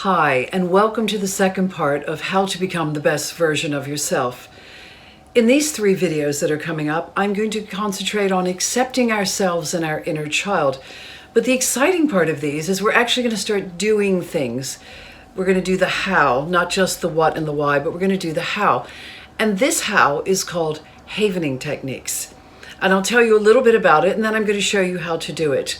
Hi, and welcome to the second part of how to become the best version of yourself. In these 3 videos that are coming up, I'm going to concentrate on accepting ourselves and our inner child. But the exciting part of these is we're actually going to start doing things. We're going to do the how, not just the what and the why, but we're going to do the how. And this how is called havening techniques. And I'll tell you a little bit about it, and then I'm going to show you how to do it.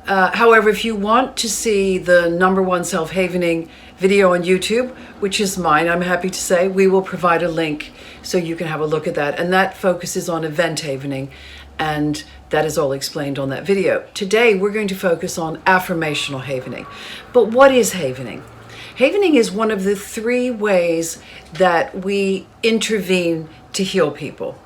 However, if you want to see the #1 self-havening video on YouTube, which is mine, I'm happy to say, we will provide a link so you can have a look at that. And that focuses on event havening, and that is all explained on that video. Today, we're going to focus on affirmational havening. But what is havening? Havening is one of the 3 ways that we intervene to heal people.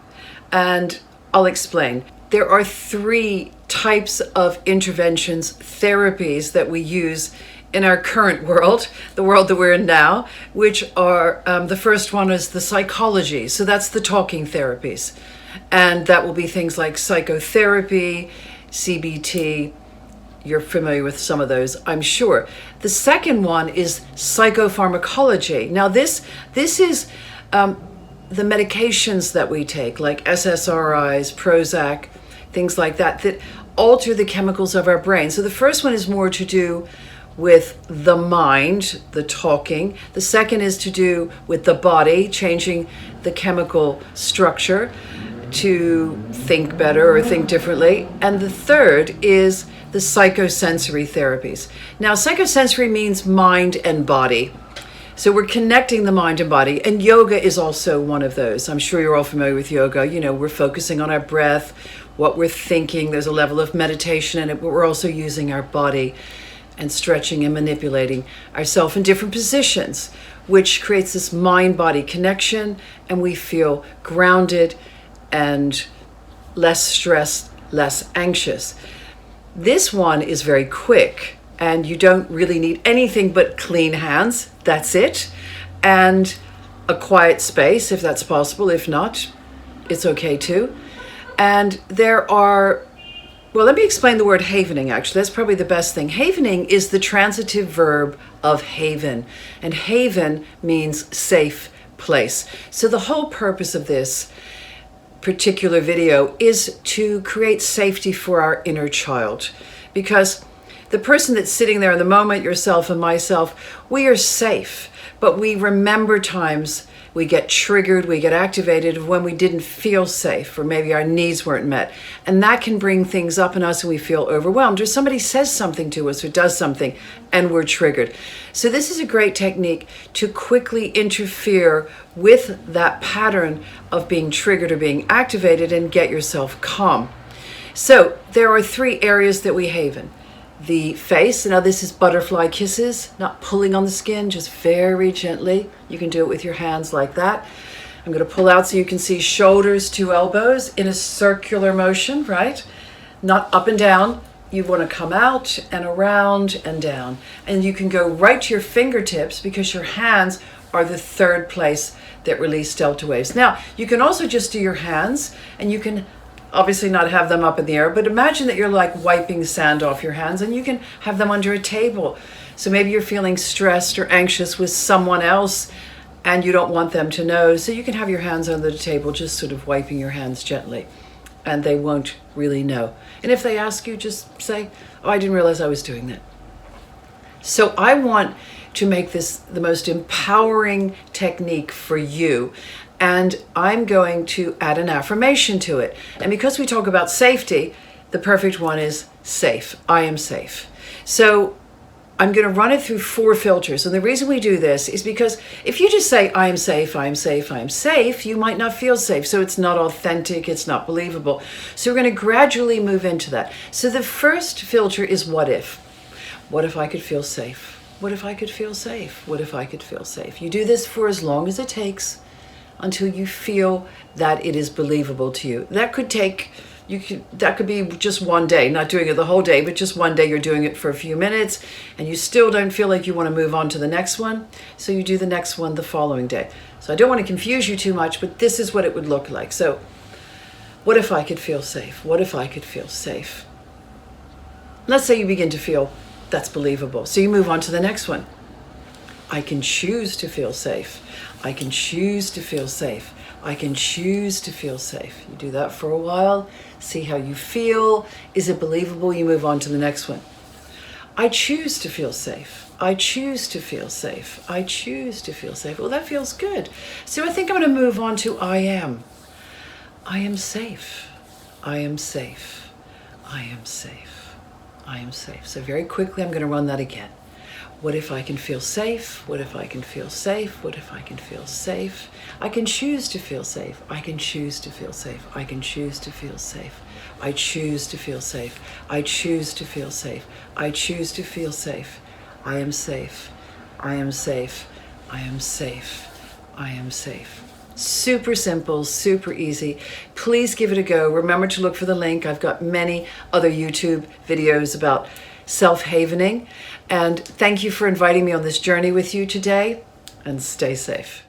And I'll explain. There are 3 types of interventions, therapies that we use in our current world, the world that we're in now, which are, the first one is the psychology. So that's the talking therapies. And that will be things like psychotherapy, CBT. You're familiar with some of those, I'm sure. The second one is psychopharmacology. Now this is the medications that we take, like SSRIs, Prozac, things like that, that alter the chemicals of our brain. So the first one is more to do with the mind, the talking. The second is to do with the body, changing the chemical structure to think better or think differently. And the third is the psychosensory therapies. Now, psychosensory means mind and body. So we're connecting the mind and body, and yoga is also one of those. I'm sure you're all familiar with yoga. You know, we're focusing on our breath, what we're thinking. There's a level of meditation in it, but we're also using our body and stretching and manipulating ourselves in different positions, which creates this mind-body connection, and we feel grounded and less stressed, less anxious. This one is very quick, and you don't really need anything but clean hands. That's it. And a quiet space, if that's possible. If not, it's okay too. And there are, well, let me explain the word havening, actually. That's probably the best thing. Havening is the transitive verb of haven. And haven means safe place. So the whole purpose of this particular video is to create safety for our inner child. Because the person that's sitting there in the moment, yourself and myself, we are safe, but we remember times we get triggered, we get activated when we didn't feel safe, or maybe our needs weren't met. And that can bring things up in us and we feel overwhelmed, or somebody says something to us or does something and we're triggered. So this is a great technique to quickly interfere with that pattern of being triggered or being activated and get yourself calm. So there are 3 areas that we haven. The face, now this is butterfly kisses, not pulling on the skin, just very gently. You can do it with your hands like that. I'm going to pull out so you can see shoulders to elbows in a circular motion, right? Not up and down. You want to come out and around and down. And you can go right to your fingertips because your hands are the 3rd place that release delta waves. Now, you can also just do your hands, and you can obviously not have them up in the air, but imagine that you're like wiping sand off your hands, and you can have them under a table. So maybe you're feeling stressed or anxious with someone else and you don't want them to know. So you can have your hands under the table, just sort of wiping your hands gently, and they won't really know. And if they ask you, just say, "Oh, I didn't realize I was doing that." So I want to make this the most empowering technique for you. And I'm going to add an affirmation to it. And because we talk about safety, the perfect one is safe. I am safe. So I'm going to run it through 4 filters. And the reason we do this is because if you just say, I am safe, I am safe, I am safe, you might not feel safe. So it's not authentic, it's not believable. So we're going to gradually move into that. So the first filter is what if. What if I could feel safe? What if I could feel safe? What if I could feel safe? You do this for as long as it takes, until you feel that it is believable to you. That could take, that could be just one day, not doing it the whole day, but just one day you're doing it for a few minutes, and you still don't feel like you want to move on to the next one, so you do the next one the following day. So I don't want to confuse you too much, but this is what it would look like. So what if I could feel safe? What if I could feel safe? Let's say you begin to feel that's believable. So you move on to the next one. I can choose to feel safe. I can choose to feel safe. I can choose to feel safe. You do that for a while, see how you feel. Is it believable? You move on to the next one. I choose to feel safe. I choose to feel safe. I choose to feel safe. Well, that feels good. So I think I'm going to move on to I am. I am safe. I am safe. I am safe. I am safe. So very quickly, I'm going to run that again. What if I can feel safe? What if I can feel safe? What if I can feel safe? I can choose to feel safe. I can choose to feel safe. I can choose to feel safe. I choose to feel safe. I choose to feel safe. I choose to feel safe. I am safe. I am safe. I am safe. I am safe. Super simple, super easy. Please give it a go. Remember to look for the link. I've got many other YouTube videos about self-havening. And thank you for inviting me on this journey with you today, and stay safe.